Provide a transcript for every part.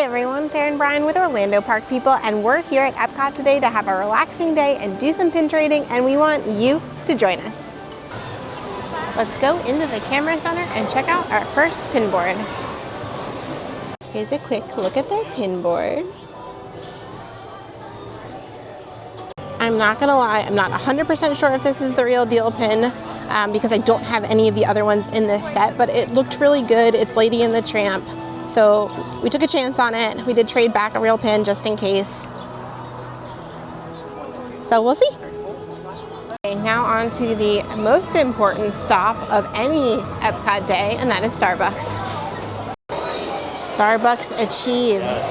Hey everyone, Sarah and Brian with Orlando Park People, and we're here at EPCOT today to have a relaxing day and do some pin trading, and we want you to join us. Let's go into the camera center and check out our first pin board. Here's a quick look at their pin board. I'm not gonna lie, I'm not 100% sure if this is the real deal pin because I don't have any of the other ones in this set, but it looked really good. It's Lady and the Tramp. So we took a chance on it. We did trade back a real pin just in case. So we'll see. Okay, now on to the most important stop of any EPCOT day, and that is Starbucks. Starbucks achieved.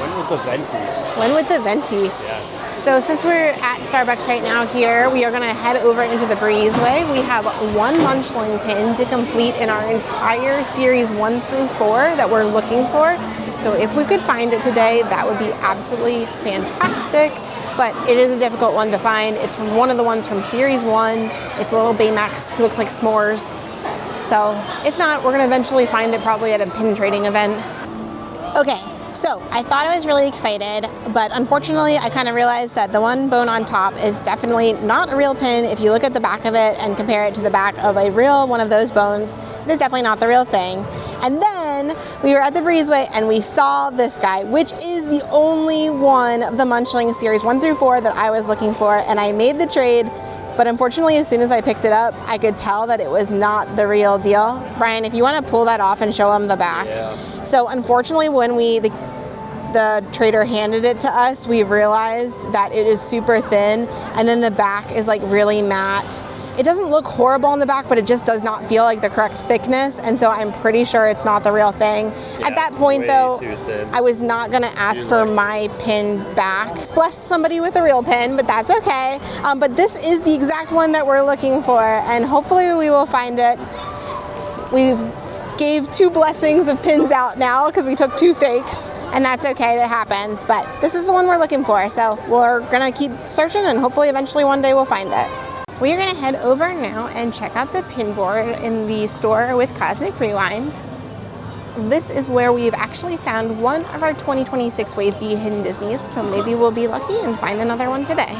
When with the venti? When with the venti? Yes. So since we're at Starbucks right now here, we are going to head over into the breezeway. We have one munchling pin to complete in our entire series 1 through 4 that we're looking for. So if we could find it today, that would be absolutely fantastic. But it is a difficult one to find. It's from one of the ones from series 1. It's a little Baymax. He looks like s'mores. So if not, we're going to eventually find it probably at a pin trading event. Okay. So I thought I was really excited, but unfortunately I kind of realized that the one bone on top is definitely not a real pin. If you look at the back of it and compare it to the back of a real one of those bones, it is definitely not the real thing. And then we were at the breezeway and we saw this guy, which is the only one of the Munchling series 1 through 4 that I was looking for, and I made the trade. But unfortunately, as soon as I picked it up, I could tell that it was not the real deal. Brian, if you want to pull that off and show him the back. Yeah. So unfortunately, when the trader handed it to us, we realized that it is super thin, and then the back is like really matte. It doesn't look horrible on the back, but it just does not feel like the correct thickness, and so I'm pretty sure it's not the real thing. Yeah, at that point though, I was not gonna ask for my pin back. Bless somebody with a real pin, but that's okay. But this is the exact one that we're looking for, and hopefully we will find it. We've gave 2 blessings of pins out now because we took 2 fakes, and that's okay, that happens, but this is the one we're looking for, so we're gonna keep searching and hopefully eventually one day we'll find it. We are gonna head over now and check out the pin board in the store with Cosmic Rewind. This is where we've actually found one of our 2026 Wave B Hidden Disneys, so maybe we'll be lucky and find another one today.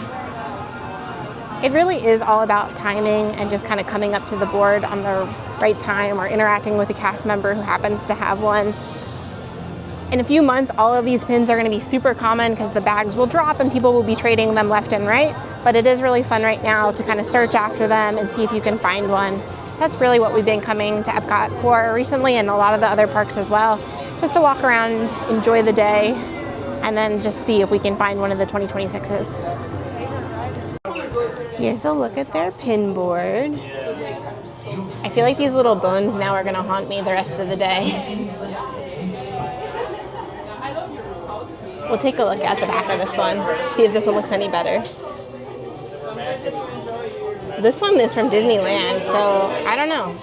It really is all about timing and just kind of coming up to the board on the right time or interacting with a cast member who happens to have one. In a few months, all of these pins are going to be super common because the bags will drop and people will be trading them left and right. But it is really fun right now to kind of search after them and see if you can find one. So that's really what we've been coming to EPCOT for recently, and a lot of the other parks as well. Just to walk around, enjoy the day, and then just see if we can find one of the 2026s. Here's a look at their pin board. I feel like these little bones now are going to haunt me the rest of the day. We'll take a look at the back of this one, see if this one looks any better. This one is from Disneyland, so I don't know.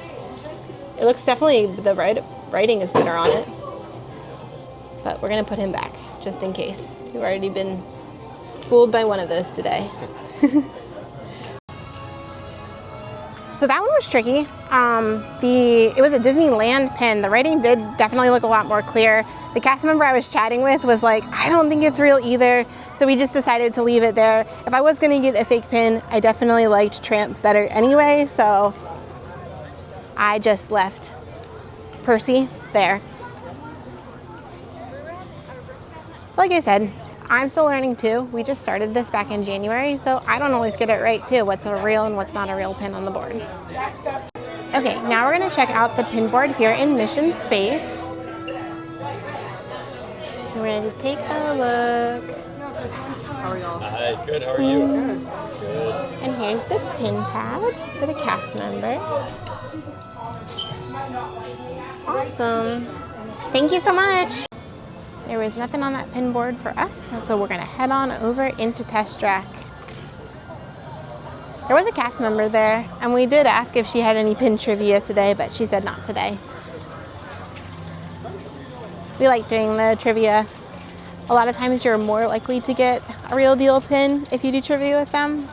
It looks definitely, the writing is better on it. But we're going to put him back, just in case. We've already been fooled by one of those today. So that one was tricky. It was a Disneyland pin. The writing did definitely look a lot more clear. The cast member I was chatting with was like, I don't think it's real either. So we just decided to leave it there. If I was gonna get a fake pin, I definitely liked Tramp better anyway, so I just left Percy there. Like I said, I'm still learning too. We just started this back in January, so I don't always get it right too, what's a real and what's not a real pin on the board. Okay, now we're gonna check out the pin board here in Mission Space. We're gonna just take a look. How are y'all? Hi, good, how are you? Good. And here's the pin pad for the cast member. Awesome. Thank you so much. There was nothing on that pin board for us, so we're gonna head on over into Test Track. There was a cast member there, and we did ask if she had any pin trivia today, but she said not today. We like doing the trivia. A lot of times you're more likely to get a real deal pin if you do trivia with them.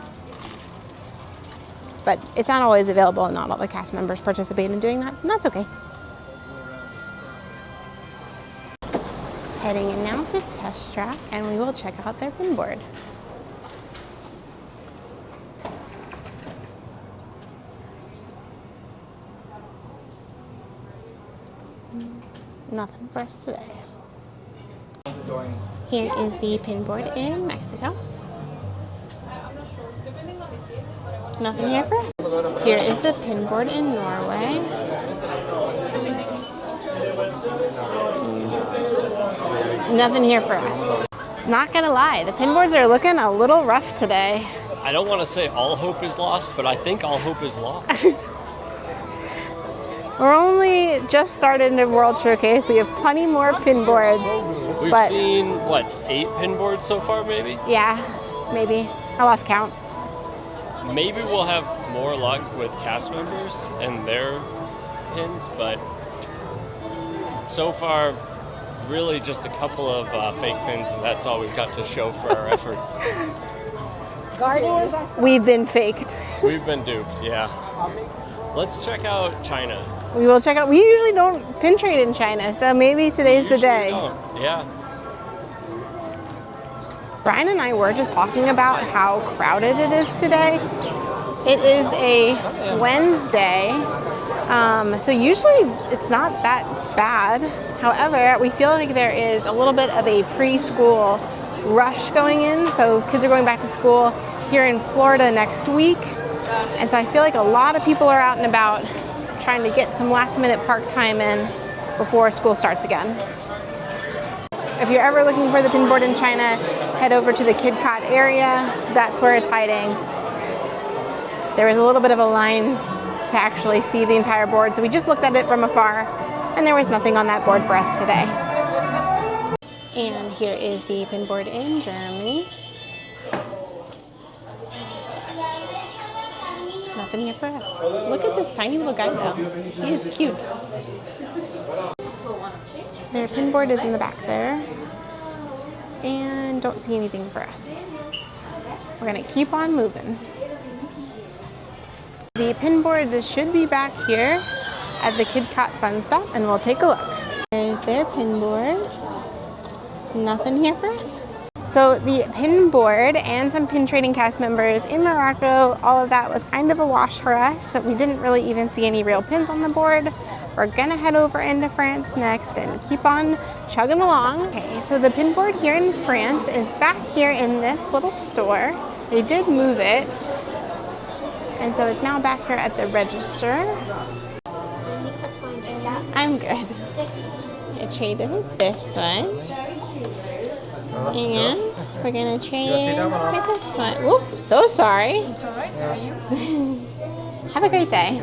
But it's not always available, and not all the cast members participate in doing that, and that's okay. Heading in now to test track, and we will check out their pin board. Nothing for us today. Here is the pin board in Mexico. Nothing here for us. Here is the pin board in Norway. Nothing here for us. Not gonna lie, the pin boards are looking a little rough today. I don't want to say all hope is lost, but I think all hope is lost. We're only just started into World Showcase. We have plenty more pin boards. We've seen, what, 8 pin boards so far, maybe? Yeah, maybe. I lost count. Maybe we'll have more luck with cast members and their pins, but so far, really just a couple of fake pins, and that's all we've got to show for our efforts. We've been faked. We've been duped, yeah. Let's check out China. We will check out. We usually don't pin trade in China, so maybe today's the day. Yeah. Brian and I were just talking about how crowded it is today. It is a Wednesday, so usually it's not that bad. However, we feel like there is a little bit of a preschool rush going in, so kids are going back to school here in Florida next week. And so I feel like a lot of people are out and about trying to get some last minute park time in before school starts again. If you're ever looking for the pin board in China, head over to the EPCOT area. That's where it's hiding. There was a little bit of a line to actually see the entire board, so we just looked at it from afar, and there was nothing on that board for us today. And here is the pin board in Germany. Nothing here for us. Look at this tiny little guy though. He is cute. Their pin board is in the back there. And don't see anything for us. We're gonna keep on moving. The pin board should be back here at the EPCOT Fun Stop, and we'll take a look. There's their pin board. Nothing here for us. So the pin board and some pin trading cast members in Morocco, all of that was kind of a wash for us. So we didn't really even see any real pins on the board. We're gonna head over into France next and keep on chugging along. Okay, so the pin board here in France is back here in this little store. They did move it. And so it's now back here at the register. I'm good. I traded with this one. And we're gonna trade with this one. Whoop, so sorry. It's all right. How are you? Have a great day.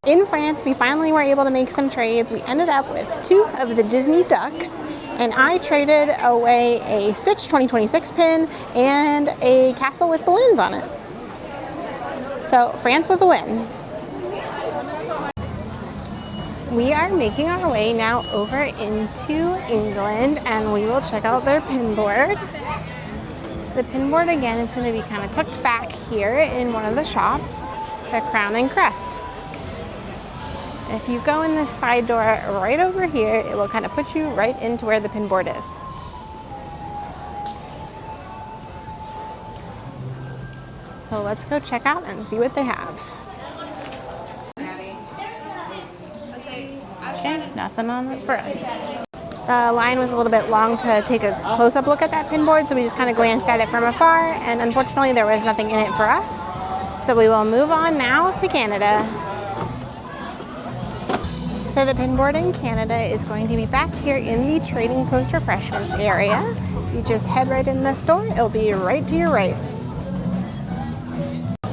In France, we finally were able to make some trades. We ended up with 2 of the Disney ducks, and I traded away a Stitch 2026 pin and a castle with balloons on it. So France was a win. We are making our way now over into England, and we will check out their pin board. The pin board again is going to be kind of tucked back here in one of the shops, the Crown and Crest. If you go in this side door right over here, it will kind of put you right into where the pin board is. So let's go check out and see what they have. Okay, nothing on it for us. The line was a little bit long to take a close-up look at that pin board, so we just kind of glanced at it from afar, and unfortunately there was nothing in it for us. So we will move on now to Canada. So the pin board in Canada is going to be back here in the Trading Post Refreshments area. You just head right in the store, it'll be right to your right.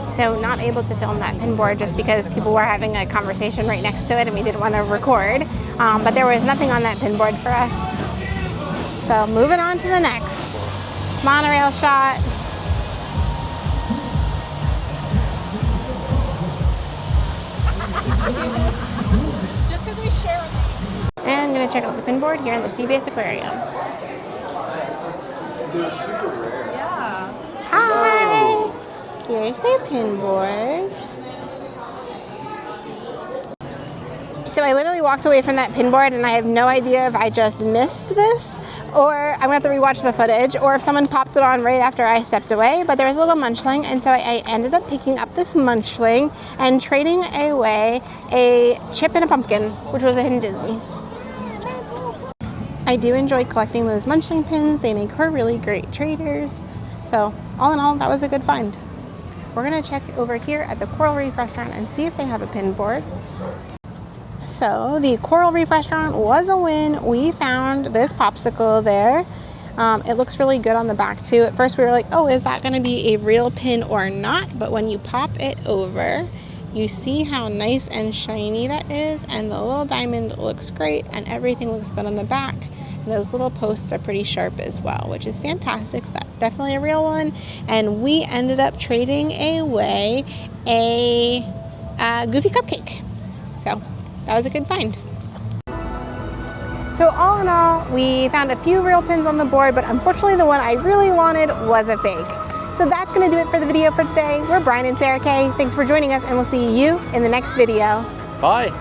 So not able to film that pin board just because people were having a conversation right next to it and we didn't want to record. But there was nothing on that pin board for us. So moving on to the next monorail shot. And I'm going to check out the pin board here in the Sea Base Aquarium. They're super rare. Yeah. Hi! Here's their pin board. So I literally walked away from that pin board and I have no idea if I just missed this or I'm gonna have to rewatch the footage or if someone popped it on right after I stepped away, but there was a little munchling and so I ended up picking up this munchling and trading away a chip and a pumpkin, which was a Hidden Disney. I do enjoy collecting those munchling pins. They make for really great traders. So all in all, that was a good find. We're gonna check over here at the Coral Reef restaurant and see if they have a pin board. So the Coral Reef restaurant was a win. We found this popsicle there. It looks really good on the back too. At first we were like, oh, is that gonna be a real pin or not? But when you pop it over, you see how nice and shiny that is, and the little diamond looks great and everything looks good on the back. And those little posts are pretty sharp as well, which is fantastic. So that's definitely a real one. And we ended up trading away a Goofy cupcake. So that was a good find. So all in all, we found a few real pins on the board, but unfortunately the one I really wanted was a fake. So that's gonna do it for the video for today. We're Brian and Sarah Kay. Thanks for joining us and we'll see you in the next video. Bye.